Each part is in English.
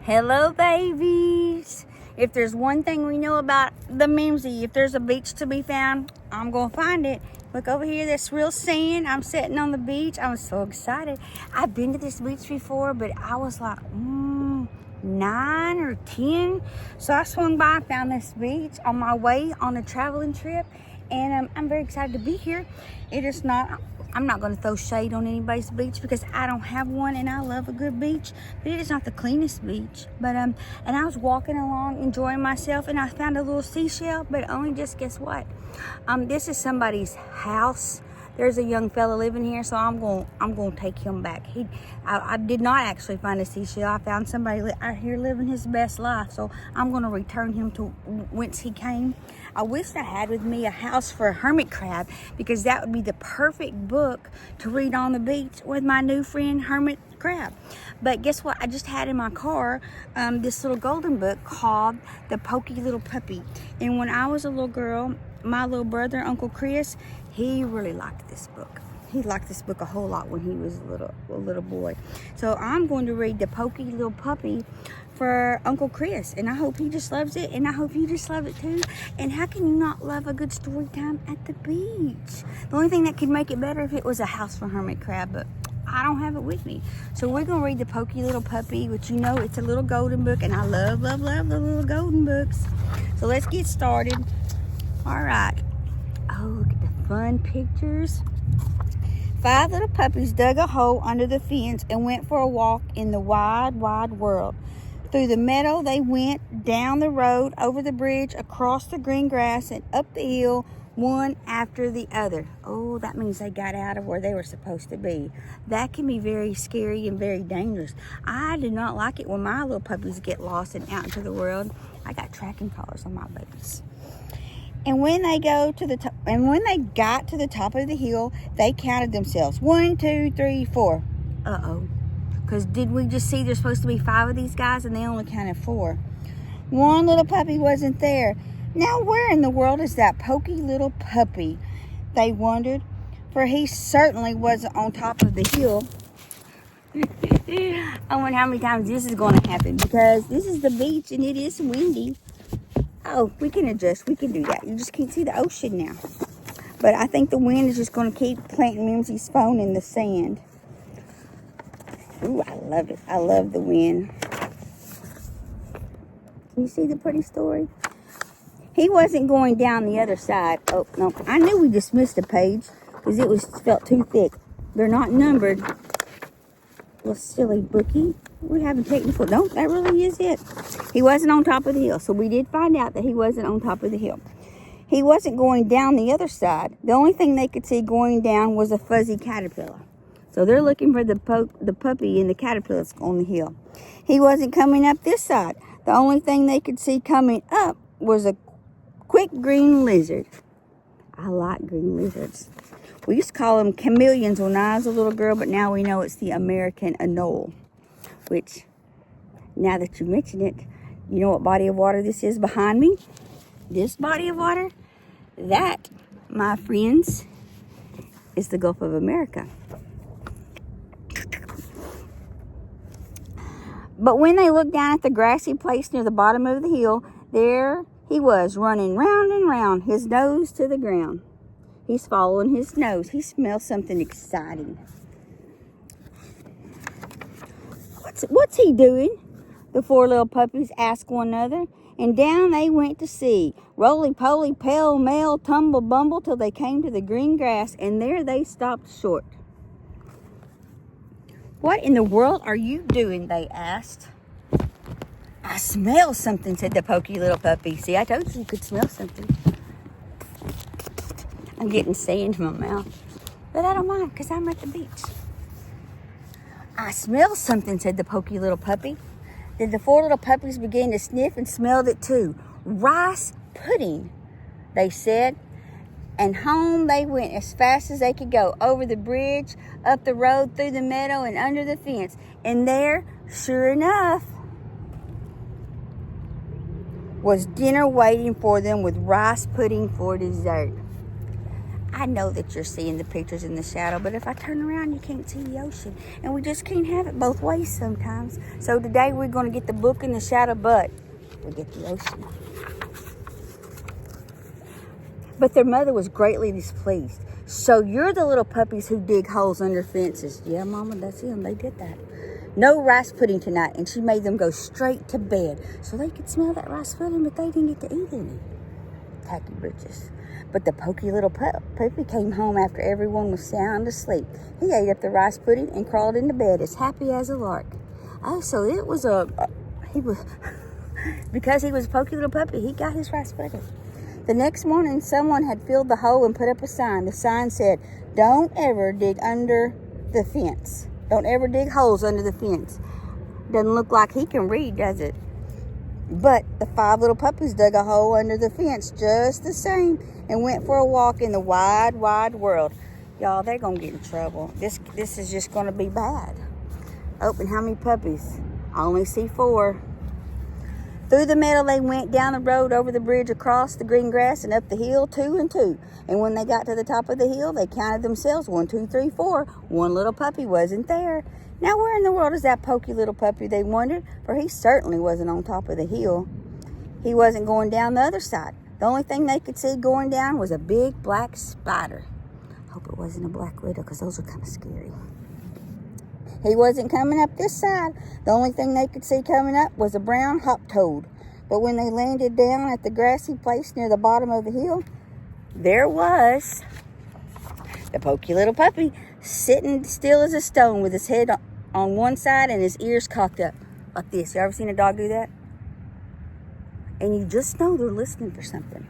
Hello, babies. If there's one thing we know about the Mimzie, if there's a beach to be found, I'm going to find it. Look over here, that's real sand. I'm sitting on the beach. I'm so excited. I've been to this beach before, but I was like, 9 or 10. So I swung by and found this beach on my way on a traveling trip. And I'm very excited to be here. It is not, I'm not going to throw shade on anybody's beach because I don't have one and I love a good beach. But it is not the cleanest beach. But and I was walking along enjoying myself and I found a little seashell, but only just guess what? This is somebody's house. There's a young fella living here, so I'm going to take him back. I did not actually find a seashell. I found somebody out here living his best life, so I'm going to return him to whence he came. I wish I had with me a house for a hermit crab, because that would be the perfect book to read on the beach with my new friend Hermit Crab. But guess what? I just had in my car this little golden book called The Pokey Little Puppy. And when I was a little girl, my little brother, Uncle Chris, he really liked this book. He liked this book a whole lot when he was a little boy. So I'm going to read The Pokey Little Puppy for Uncle Chris. And I hope he just loves it. And I hope you just love it too. And how can you not love a good story time at the beach? The only thing that could make it better if it was a house for Hermit Crab. But I don't have it with me. So we're going to read The Pokey Little Puppy, which you know it's a little golden book. And I love, love, love the little golden books. So let's get started. All right. Oh, look at the fun pictures. 5 little puppies dug a hole under the fence and went for a walk in the wide, wide world. Through the meadow they went, down the road, over the bridge, across the green grass, and up the hill, one after the other. Oh, that means they got out of where they were supposed to be. That can be very scary and very dangerous. I do not like it when my little puppies get lost and out into the world. I got tracking collars on my babies. And when they got to the top of the hill, they counted themselves. 1, 2, 3, 4. Uh-oh. Because did we just see there's supposed to be 5 of these guys and they only counted 4? One little puppy wasn't there. Now where in the world is that pokey little puppy? They wondered, for he certainly wasn't on top of the hill. I wonder how many times this is going to happen, because this is the beach and it is windy. Oh, we can adjust. We can do that. You just can't see the ocean now. But I think the wind is just going to keep planting Mimzie's phone in the sand. Ooh, I love it. I love the wind. Can you see the pretty story? He wasn't going down the other side. Oh, no. I knew we just missed a page because it felt too thick. They're not numbered. Little silly bookie. We're having technical. No, that really is it. He wasn't on top of the hill. So we did find out that he wasn't on top of the hill. He wasn't going down the other side. The only thing they could see going down was a fuzzy caterpillar. So they're looking for the puppy and the caterpillars on the hill. He wasn't coming up this side. The only thing they could see coming up was a quick green lizard. I like green lizards. We used to call them chameleons when I was a little girl, but now we know it's the American anole. Which, now that you mention it, you know what body of water this is behind me? This body of water, that, my friends, is the Gulf of America. But when they looked down at the grassy place near the bottom of the hill, there he was, running round and round, his nose to the ground. He's following his nose. He smells something exciting. What's he doing? The 4 little puppies asked one another, and down they went to see. Roly-poly, pell-mell, tumble-bumble, till they came to the green grass, and there they stopped short. What in the world are you doing? They asked. I smell something, said the pokey little puppy. See, I told you could smell something. I'm getting sand in my mouth, but I don't mind because I'm at the beach. I smell something, said the pokey little puppy. Then the 4 little puppies began to sniff and smelled it too. Rice pudding, they said. And home they went as fast as they could go, over the bridge, up the road, through the meadow, and under the fence. And there, sure enough, was dinner waiting for them with rice pudding for dessert. I know that you're seeing the pictures in the shadow, but if I turn around, you can't see the ocean. And we just can't have it both ways sometimes. So today we're going to get the book in the shadow, but we get the ocean. But their mother was greatly displeased. So you're the little puppies who dig holes under fences. Yeah, Mama, that's them. They did that. No rice pudding tonight, and she made them go straight to bed so they could smell that rice pudding, but they didn't get to eat any. Tacky britches. But the pokey little puppy came home after everyone was sound asleep. He ate up the rice pudding and crawled into bed as happy as a lark. Oh, so it was because he was a pokey little puppy, he got his rice pudding. The next morning, someone had filled the hole and put up a sign. The sign said, "Don't ever dig under the fence. Don't ever dig holes under the fence." Doesn't look like he can read, does it? But the 5 little puppies dug a hole under the fence just the same and went for a walk in the wide, wide world. Y'all, they're going to get in trouble. This is just going to be bad. Oh, and how many puppies? I only see 4. Through the meadow they went, down the road, over the bridge, across the green grass, and up the hill, 2 and 2. And when they got to the top of the hill, they counted themselves, 1, 2, 3, 4. One little puppy wasn't there. Now where in the world is that pokey little puppy, they wondered, for he certainly wasn't on top of the hill. He wasn't going down the other side. The only thing they could see going down was a big black spider. Hope it wasn't a black widow, because those are kind of scary. He wasn't coming up this side. The only thing they could see coming up was a brown hop toad. But when they landed down at the grassy place near the bottom of the hill, there was the pokey little puppy sitting still as a stone with his head on one side and his ears cocked up like this. You ever seen a dog do that? And you just know they're listening for something.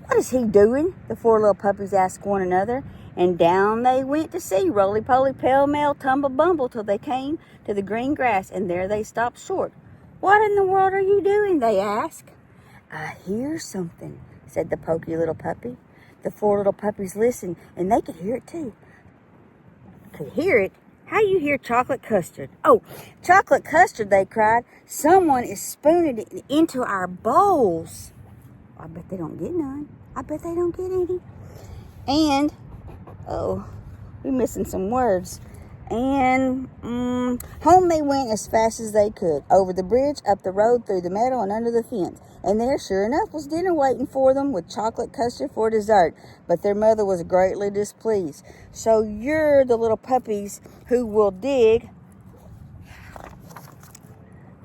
What is he doing? The 4 little puppies asked one another. And down they went to see, roly-poly, pell-mell, tumble-bumble, till they came to the green grass, and there they stopped short. "What in the world are you doing?" they asked. "I hear something," said the pokey little puppy. The 4 little puppies listened, and they could hear it too. Could hear it? How you hear chocolate custard? "Oh, chocolate custard," they cried. "Someone is spooning it into our bowls." I bet they don't get none. I bet they don't get any. And we're missing some words. And home they went as fast as they could, over the bridge, up the road, through the meadow, and under the fence. And there, sure enough, was dinner waiting for them with chocolate custard for dessert. But their mother was greatly displeased. So you're the little puppies who will dig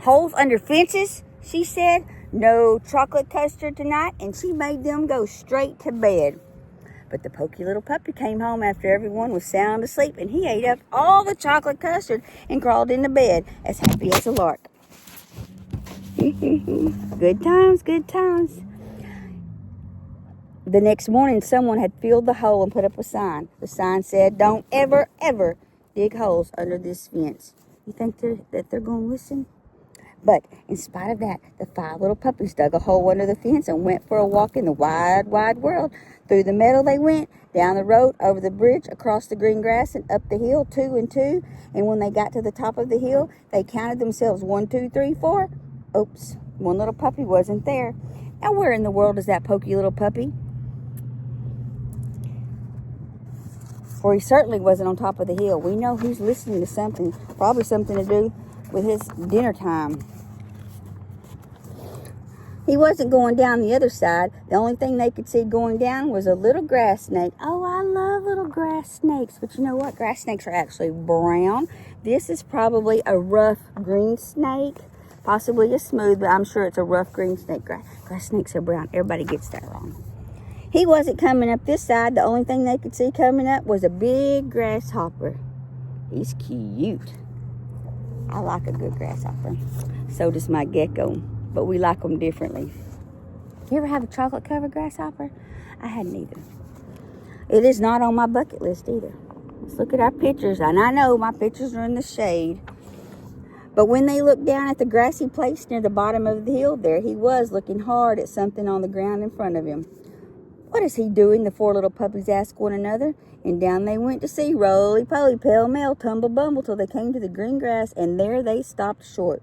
holes under fences, she said. No chocolate custard tonight, and she made them go straight to bed. But the pokey little puppy came home after everyone was sound asleep, and he ate up all the chocolate custard and crawled into bed as happy as a lark. Good times, good times. The next morning, someone had filled the hole and put up a sign. The sign said, "Don't ever, ever dig holes under this fence." You think they're going to listen? But in spite of that, the 5 little puppies dug a hole under the fence and went for a walk in the wide, wide world. Through the meadow they went, down the road, over the bridge, across the green grass, and up the hill, 2 and 2. And when they got to the top of the hill, they counted themselves, 1, 2, 3, 4. Oops, one little puppy wasn't there. Now where in the world is that pokey little puppy? For he certainly wasn't on top of the hill. We know he's listening to something, probably something to do with his dinner time. He wasn't going down the other side. The only thing they could see going down was a little grass snake. Oh, I love little grass snakes. But you know what? Grass snakes are actually brown. This is probably a rough green snake. Possibly a smooth, but I'm sure it's a rough green snake. Grass snakes are brown. Everybody gets that wrong. He wasn't coming up this side. The only thing they could see coming up was a big grasshopper. He's cute. I like a good grasshopper. So does my gecko. But we like them differently. You ever have a chocolate-covered grasshopper? I hadn't either. It is not on my bucket list either. Let's look at our pictures. And I know my pictures are in the shade. But when they looked down at the grassy place near the bottom of the hill, there he was, looking hard at something on the ground in front of him. "What is he doing?" the 4 little puppies asked one another. And down they went to see, roly-poly, pell-mell, tumble-bumble, till they came to the green grass, and there they stopped short.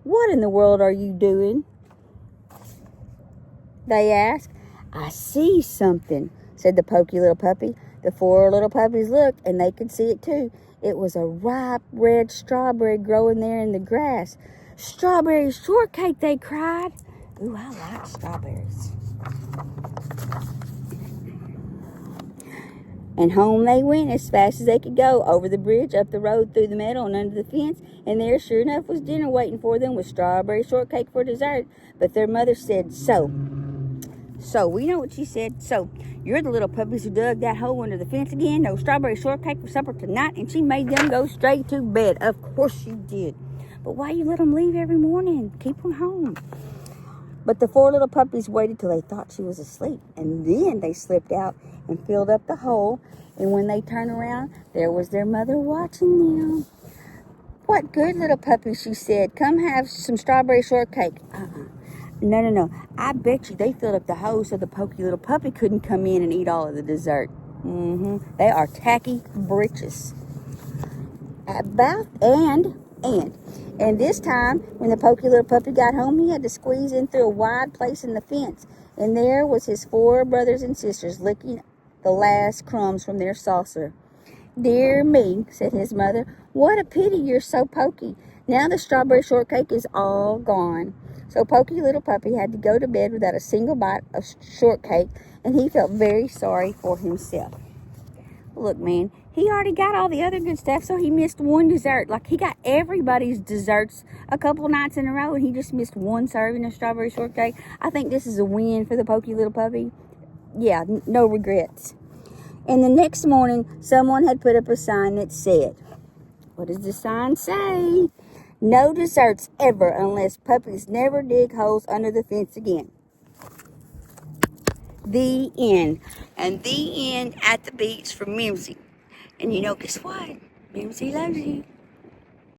"What in the world are you doing?" they asked. "I see something," said the Pokey little puppy. The 4 little puppies looked, and they could see it too. It was a ripe red strawberry growing there in the grass. Strawberry shortcake, they cried. Ooh, I like strawberries. And home they went as fast as they could go, over the bridge, up the road, through the meadow, and under the fence. And there, sure enough, was dinner waiting for them with strawberry shortcake for dessert. But their mother said, So, we know what she said. So, you're the little puppies who dug that hole under the fence again. No strawberry shortcake for supper tonight. And she made them go straight to bed. Of course she did. But why you let them leave every morning? Keep them home. But the 4 little puppies waited till they thought she was asleep. And then they slipped out and filled up the hole. And when they turned around, there was their mother watching them. What good little puppies, she said. Come have some strawberry shortcake. No. I bet you they filled up the hole so the Pokey little puppy couldn't come in and eat all of the dessert. They are tacky britches. And this time, when the Pokey little puppy got home, he had to squeeze in through a wide place in the fence. And there was his 4 brothers and sisters licking the last crumbs from their saucer. Dear me, said his mother, what a pity you're so pokey. Now the strawberry shortcake is all gone. So Pokey little puppy had to go to bed without a single bite of shortcake, and he felt very sorry for himself. Look, man, he already got all the other good stuff, so he missed one dessert. Like, he got everybody's desserts a couple nights in a row, and he just missed one serving of strawberry shortcake. I think this is a win for the Pokey little puppy. Yeah, no regrets. And the next morning, someone had put up a sign that said, what does the sign say? No desserts ever unless puppies never dig holes under the fence again. The end. And the end at the beach for Mimzie. And you know, guess what? Mimzie loves you.